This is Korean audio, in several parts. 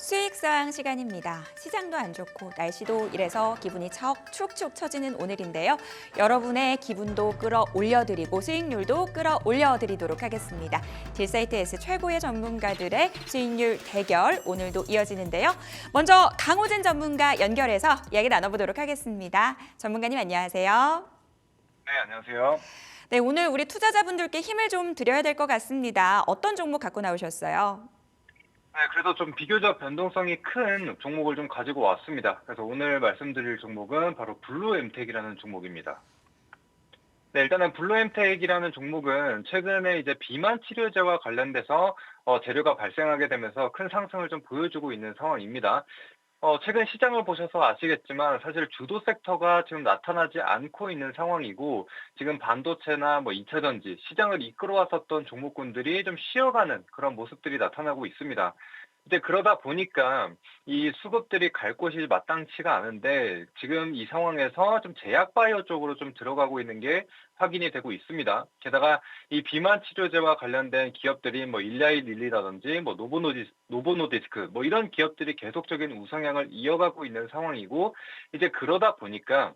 수익상 시간입니다. 시장도 안 좋고 날씨도 이래서 기분이 축축 처지는 오늘인데요. 여러분의 기분도 끌어올려드리고 수익률도 끌어올려드리도록 하겠습니다. 딜사이트에서 최고의 전문가들의 수익률 대결 오늘도 이어지는데요. 먼저 강호진 전문가 연결해서 이야기 나눠보도록 하겠습니다. 전문가님 안녕하세요. 네, 안녕하세요. 네, 오늘 우리 투자자분들께 힘을 좀 드려야 될 것 같습니다. 어떤 종목 갖고 나오셨어요? 네, 그래도 좀 비교적 변동성이 큰 종목을 좀 가지고 왔습니다. 그래서 오늘 말씀드릴 종목은 바로 블루엠텍이라는 종목입니다. 네, 일단은 블루엠텍이라는 종목은 최근에 이제 비만 치료제와 관련돼서 재료가 발생하게 되면서 큰 상승을 좀 보여주고 있는 상황입니다. 최근 시장을 보셔서 아시겠지만 사실 주도 섹터가 지금 나타나지 않고 있는 상황이고 지금 반도체나 뭐 2차 전지 시장을 이끌어왔었던 종목군들이 좀 쉬어가는 그런 모습들이 나타나고 있습니다. 이제 그러다 보니까 이 수급들이 갈 곳이 마땅치가 않은데 지금 이 상황에서 좀 제약 바이오 쪽으로 좀 들어가고 있는 게 확인이 되고 있습니다. 게다가 이 비만 치료제와 관련된 기업들이 뭐 일라이 릴리라든지 뭐 노보노디스크 뭐 이런 기업들이 계속적인 우상향을 이어가고 있는 상황이고 이제 그러다 보니까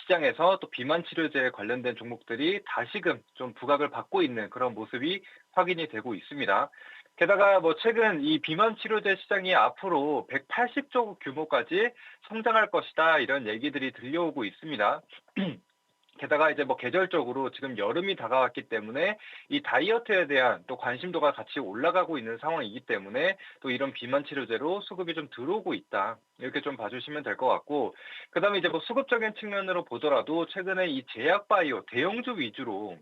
시장에서 또 비만 치료제에 관련된 종목들이 다시금 좀 부각을 받고 있는 그런 모습이 확인이 되고 있습니다. 게다가 뭐 최근 이 비만 치료제 시장이 앞으로 180조 규모까지 성장할 것이다 이런 얘기들이 들려오고 있습니다. 게다가 이제 뭐 계절적으로 지금 여름이 다가왔기 때문에 이 다이어트에 대한 또 관심도가 같이 올라가고 있는 상황이기 때문에 또 이런 비만 치료제로 수급이 좀 들어오고 있다. 이렇게 좀 봐주시면 될 것 같고, 그다음에 이제 뭐 수급적인 측면으로 보더라도 최근에 이 제약 바이오 대형주 위주로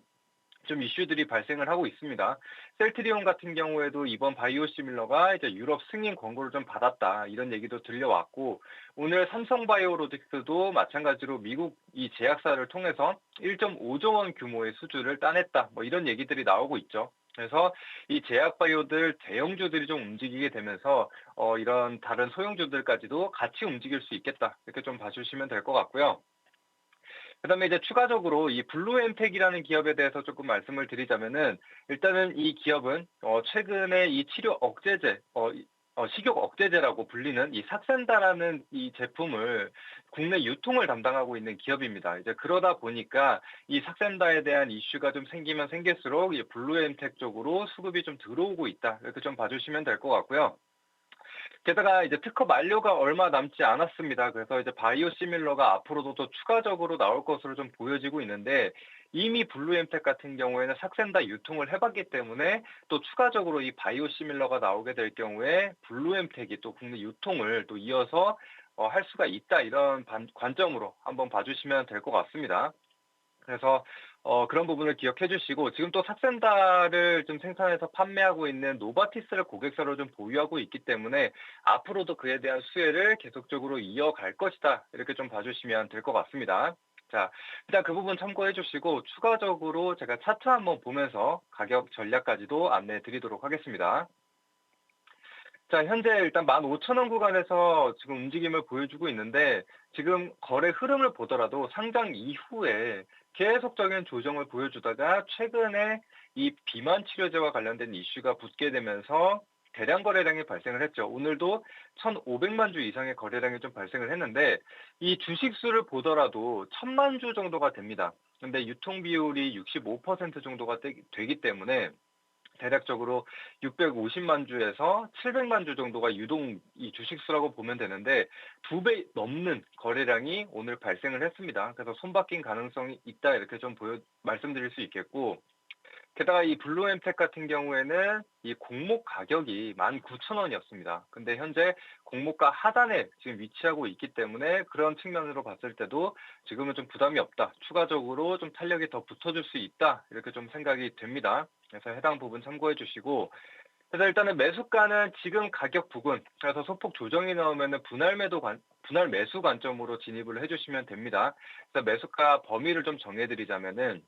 좀 이슈들이 발생을 하고 있습니다. 셀트리온 같은 경우에도 이번 바이오시밀러가 이제 유럽 승인 권고를 좀 받았다 이런 얘기도 들려왔고 오늘 삼성바이오로직스도 마찬가지로 미국 이 제약사를 통해서 1.5조 원 규모의 수주를 따냈다 뭐 이런 얘기들이 나오고 있죠. 그래서 이 제약 바이오들 대형주들이 좀 움직이게 되면서 이런 다른 소형주들까지도 같이 움직일 수 있겠다 이렇게 좀 봐주시면 될 것 같고요. 그다음에 이제 추가적으로 이 블루엠텍이라는 기업에 대해서 조금 말씀을 드리자면은 일단은 이 기업은 최근에 이 치료 억제제 식욕 억제제라고 불리는 이 삭센다라는 이 제품을 국내 유통을 담당하고 있는 기업입니다. 이제 그러다 보니까 이 삭센다에 대한 이슈가 좀 생기면 생길수록 이 블루엠텍 쪽으로 수급이 좀 들어오고 있다. 이렇게 좀 봐주시면 될 것 같고요. 게다가 이제 특허 만료가 얼마 남지 않았습니다. 그래서 이제 바이오시밀러가 앞으로도 또 추가적으로 나올 것으로 좀 보여지고 있는데 이미 블루엠텍 같은 경우에는 삭센다 유통을 해봤기 때문에 또 추가적으로 이 바이오시밀러가 나오게 될 경우에 블루엠텍이 또 국내 유통을 또 이어서 할 수가 있다 이런 관점으로 한번 봐주시면 될 것 같습니다. 그래서 그런 부분을 기억해 주시고 지금 또 삭센다를 좀 생산해서 판매하고 있는 노바티스를 고객사로 좀 보유하고 있기 때문에 앞으로도 그에 대한 수혜를 계속적으로 이어갈 것이다. 이렇게 좀 봐주시면 될 것 같습니다. 자, 일단 그 부분 참고해 주시고 추가적으로 제가 차트 한번 보면서 가격 전략까지도 안내해 드리도록 하겠습니다. 자, 현재 일단 15,000원 구간에서 지금 움직임을 보여주고 있는데 지금 거래 흐름을 보더라도 상장 이후에 계속적인 조정을 보여주다가 최근에 이 비만 치료제와 관련된 이슈가 붙게 되면서 대량 거래량이 발생을 했죠. 오늘도 1,500만 주 이상의 거래량이 좀 발생을 했는데 이 주식 수를 보더라도 1,000만 주 정도가 됩니다. 근데 유통 비율이 65% 정도가 되기 때문에 대략적으로 650만 주에서 700만 주 정도가 유동 이 주식수라고 보면 되는데 2배 넘는 거래량이 오늘 발생을 했습니다. 그래서 손바뀐 가능성이 있다 이렇게 좀 말씀드릴 수 있겠고 게다가 이 블루엠텍 같은 경우에는 이 공모 가격이 19,000원이었습니다. 근데 현재 공모가 하단에 지금 위치하고 있기 때문에 그런 측면으로 봤을 때도 지금은 좀 부담이 없다. 추가적으로 좀 탄력이 더 붙어줄 수 있다. 이렇게 좀 생각이 됩니다. 그래서 해당 부분 참고해 주시고 그래서 일단은 매수가는 지금 가격 부근 그래서 소폭 조정이 나오면은 분할 매수 관점으로 진입을 해주시면 됩니다. 그래서 매수가 범위를 좀 정해드리자면은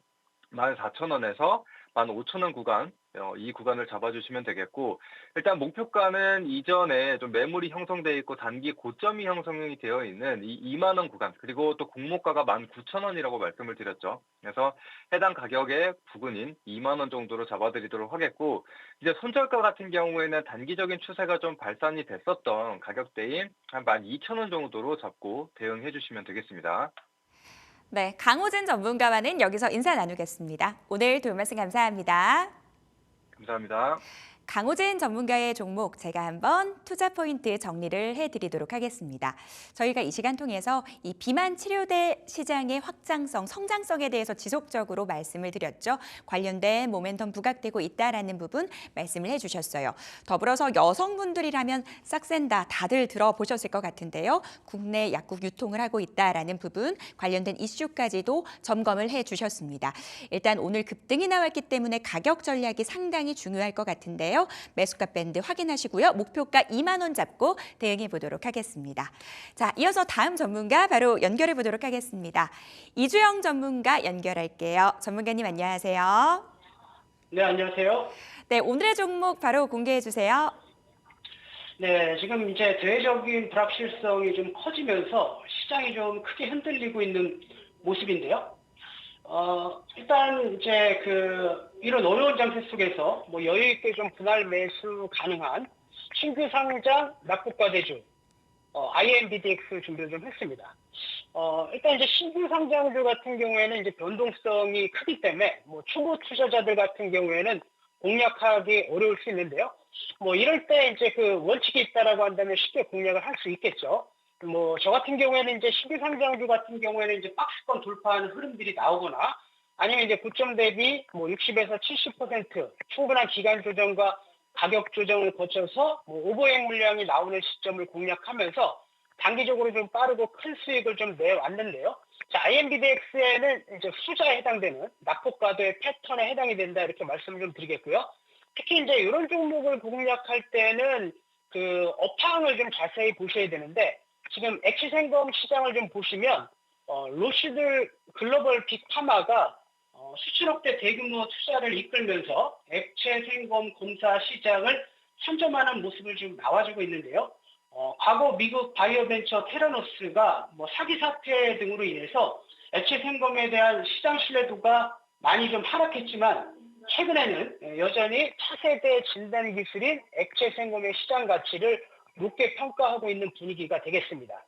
14,000원에서 15,000원 구간 이 구간을 잡아주시면 되겠고, 일단 목표가는 이전에 좀 매물이 형성되어 있고 단기 고점이 형성이 되어 있는 이 2만 원 구간, 그리고 또 공모가가 19,000원이라고 말씀을 드렸죠. 그래서 해당 가격의 부근인 2만 원 정도로 잡아드리도록 하겠고, 이제 손절가 같은 경우에는 단기적인 추세가 좀 발산이 됐었던 가격대인 한 12,000원 정도로 잡고 대응해 주시면 되겠습니다. 네, 강호진 전문가와는 여기서 인사 나누겠습니다. 오늘 도움 말씀 감사합니다. 감사합니다. 강호진 전문가의 종목 제가 한번 투자 포인트 정리를 해드리도록 하겠습니다. 저희가 이 시간 통해서 이 비만 치료제 시장의 확장성, 성장성에 대해서 지속적으로 말씀을 드렸죠. 관련된 모멘텀 부각되고 있다라는 부분 말씀을 해주셨어요. 더불어서 여성분들이라면 싹센다 다들 들어보셨을 것 같은데요. 국내 약국 유통을 하고 있다라는 부분 관련된 이슈까지도 점검을 해주셨습니다. 일단 오늘 급등이 나왔기 때문에 가격 전략이 상당히 중요할 것 같은데요. 매수가 밴드 확인하시고요. 목표가 2만 원 잡고 대응해 보도록 하겠습니다. 자, 이어서 다음 전문가 바로 연결해 보도록 하겠습니다. 이주영 전문가 연결할게요. 전문가님 안녕하세요. 네, 안녕하세요. 네, 오늘의 종목 바로 공개해 주세요. 네, 지금 이제 대외적인 불확실성이 좀 커지면서 시장이 좀 크게 흔들리고 있는 모습인데요. 일단 이제 이런 어려운 장세 속에서 뭐 여유 있게 좀 분할 매수 가능한 신규 상장 낙폭과 대주 IMBDX 준비를 좀 했습니다. 일단 이제 신규 상장주 같은 경우에는 이제 변동성이 크기 때문에 뭐 초보 투자자들 같은 경우에는 공략하기 어려울 수 있는데요. 뭐 이럴 때 이제 원칙이 있다라고 한다면 쉽게 공략을 할 수 있겠죠. 뭐 저 같은 경우에는 이제 신규 상장주 같은 경우에는 이제 박스권 돌파하는 흐름들이 나오거나 아니면 이제 고점 대비 뭐 60에서 70% 충분한 기간 조정과 가격 조정을 거쳐서 뭐 오버행 물량이 나오는 시점을 공략하면서 단기적으로 좀 빠르고 큰 수익을 좀 내왔는데요. 자, IMBDX에는 이제 후자에 해당되는 낙폭과도의 패턴에 해당이 된다 이렇게 말씀을 좀 드리겠고요. 특히 이제 이런 종목을 공략할 때는 업황을 좀 자세히 보셔야 되는데 지금 액시생검 시장을 좀 보시면 로시드 글로벌 빅파마가 수천억대 대규모 투자를 이끌면서 액체 생검 검사 시장을 선점하는 모습을 지금 나와주고 있는데요. 과거 미국 바이오벤처 테라노스가 뭐 사기 사태 등으로 인해서 액체 생검에 대한 시장 신뢰도가 많이 좀 하락했지만 최근에는 여전히 차세대 진단 기술인 액체 생검의 시장 가치를 높게 평가하고 있는 분위기가 되겠습니다.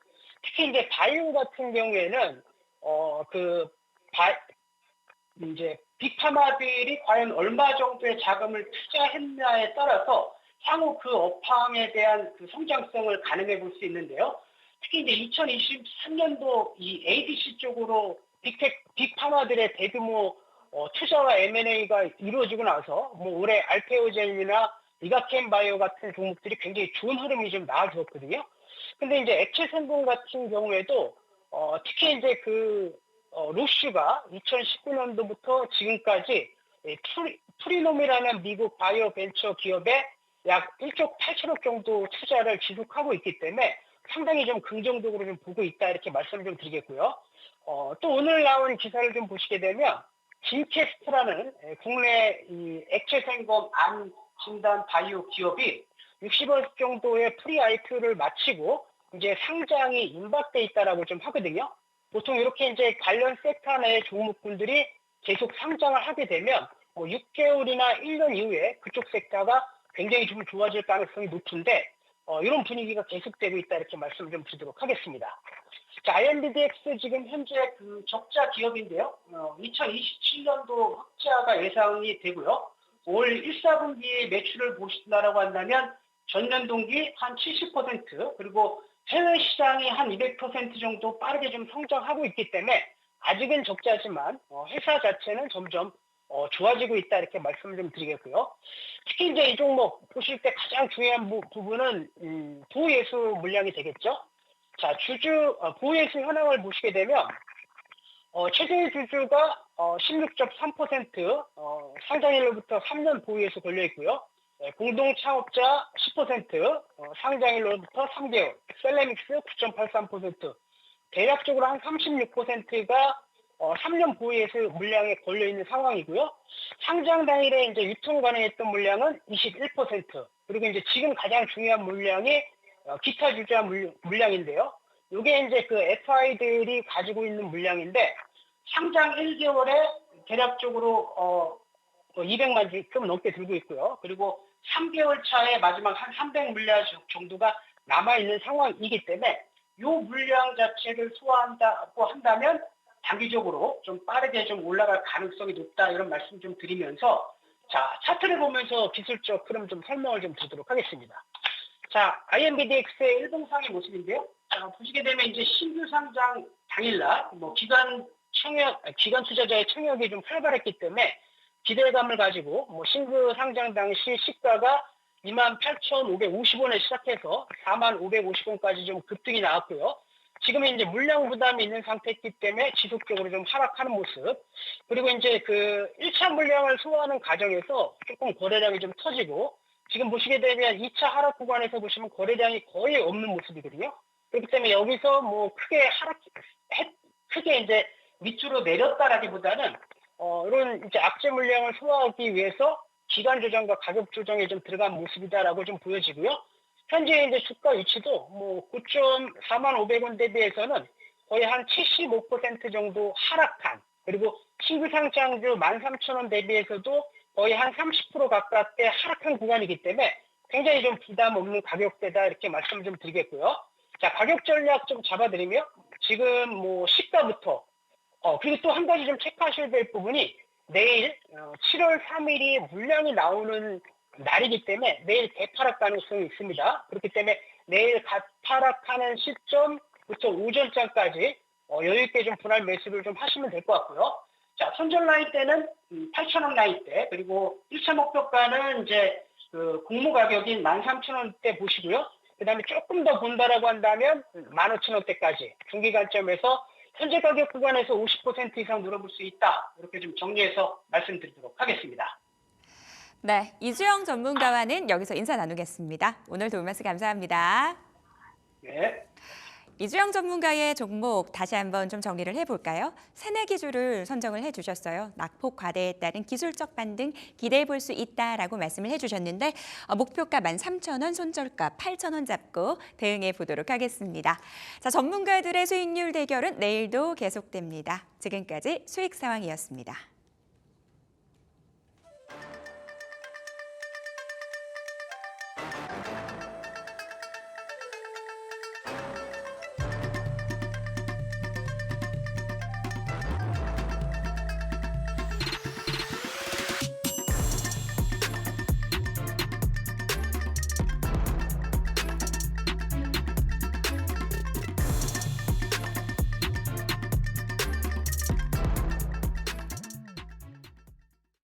특히 이제 바이오 같은 경우에는 이제 빅파마들이 과연 얼마 정도의 자금을 투자했냐에 따라서 향후 업황에 대한 성장성을 가늠해 볼 수 있는데요. 특히 이제 2023년도 이 ADC 쪽으로 빅파마들의 대규모 투자와 M&A가 이루어지고 나서 뭐 올해 알테오젠이나 리가켄 바이오 같은 종목들이 굉장히 좋은 흐름이 좀 나와주었거든요. 근데 이제 액체 생공 같은 경우에도 특히 이제 로슈가 2019년도부터 지금까지 프리놈이라는 미국 바이오 벤처 기업에 약 1조 8천억 정도 투자를 지속하고 있기 때문에 상당히 좀 긍정적으로 좀 보고 있다 이렇게 말씀을 좀 드리겠고요. 또 오늘 나온 기사를 좀 보시게 되면 진캐스트라는 국내 이 액체 생검 암 진단 바이오 기업이 60억 정도의 프리 IPO를 마치고 이제 상장이 임박돼 있다라고 좀 하거든요. 보통 이렇게 이제 관련 섹터 내의 종목군들이 계속 상장을 하게 되면 뭐 6개월이나 1년 이후에 그쪽 섹터가 굉장히 좀 좋아질 가능성이 높은데 이런 분위기가 계속되고 있다 이렇게 말씀 좀 드리도록 하겠습니다. 자, IMBDX 지금 현재 적자 기업인데요. 2027년도 흑자가 예상이 되고요. 올 1, 4분기 매출을 보신다라고 한다면 전년 동기 한 70% 그리고 해외 시장이 한 200% 정도 빠르게 좀 성장하고 있기 때문에 아직은 적자지만 회사 자체는 점점 좋아지고 있다 이렇게 말씀을 좀 드리겠고요. 특히 이제 이 종목 보실 때 가장 중요한 부분은 보호예수 물량이 되겠죠. 자, 보호예수 현황을 보시게 되면 최대 주주가 16.3% 상장일로부터 3년 보유에서 걸려 있고요. 공동 창업자 10%, 상장일로부터 3개월, 셀레믹스 9.83%, 대략적으로 한 36%가 3년 보유해서 물량에 걸려 있는 상황이고요. 상장 당일에 이제 유통 가능했던 물량은 21%. 그리고 이제 지금 가장 중요한 물량이 기타 주자 물량인데요. 이게 이제 그 FI들이 가지고 있는 물량인데 상장 1개월에 대략적으로 200만 주 좀 넘게 들고 있고요. 그리고 3개월 차에 마지막 한 300물량 정도가 남아있는 상황이기 때문에 이 물량 자체를 소화한다고 한다면 단기적으로 좀 빠르게 좀 올라갈 가능성이 높다 이런 말씀 좀 드리면서 자 차트를 보면서 기술적 흐름 좀 설명을 좀 드리도록 하겠습니다. 자 IMBDX의 일봉상의 모습인데요. 자, 보시게 되면 이제 신규 상장 당일날 기관 투자자의 청약이 좀 활발했기 때문에 기대감을 가지고 신규 상장 당시 시가가 28,550원에 시작해서 45,550원까지 좀 급등이 나왔고요. 지금은 이제 물량 부담이 있는 상태이기 때문에 지속적으로 좀 하락하는 모습. 그리고 이제 그 1차 물량을 소화하는 과정에서 조금 거래량이 좀 터지고 지금 보시게 되면 2차 하락 구간에서 보시면 거래량이 거의 없는 모습이거든요. 그렇기 때문에 여기서 크게 이제 밑으로 내렸다라기보다는 이런 이제 악재 물량을 소화하기 위해서 기간 조정과 가격 조정에 좀 들어간 모습이다라고 좀 보여지고요. 현재 이제 주가 위치도 9.45,500원 대비해서는 거의 한 75% 정도 하락한, 그리고 신규 상장주 13,000원 대비해서도 거의 한 30% 가깝게 하락한 구간이기 때문에 굉장히 좀 부담 없는 가격대다 이렇게 말씀을 좀 드리겠고요. 자, 가격 전략 좀 잡아드리면 지금 시가부터 그리고 또 한 가지 좀 체크하셔야 될 부분이 내일 7월 3일이 물량이 나오는 날이기 때문에 내일 대파락 가능성이 있습니다. 그렇기 때문에 내일 가파락하는 시점부터 오전장까지 여유 있게 좀 분할 매수를 좀 하시면 될 것 같고요. 자, 손절 라인 때는 8,000원 라인 때, 그리고 1차 목표가는 이제 그 공모 가격인 13,000원대 보시고요. 그 다음에 조금 더 본다라고 한다면 15,000원대까지 중기관점에서 현재 가격 구간에서 50% 이상 늘어볼 수 있다. 이렇게 좀 정리해서 말씀드리도록 하겠습니다. 네, 이주영 전문가와는 여기서 인사 나누겠습니다. 오늘 도움 말씀 감사합니다. 네. 이주영 전문가의 종목 다시 한번 좀 정리를 해볼까요? 세네 기주를 선정을 해주셨어요. 낙폭 과대에 따른 기술적 반등 기대해 볼 수 있다라고 말씀을 해주셨는데 목표가 13,000원, 손절가 8,000원 잡고 대응해 보도록 하겠습니다. 자, 전문가들의 수익률 대결은 내일도 계속됩니다. 지금까지 수익 상황이었습니다.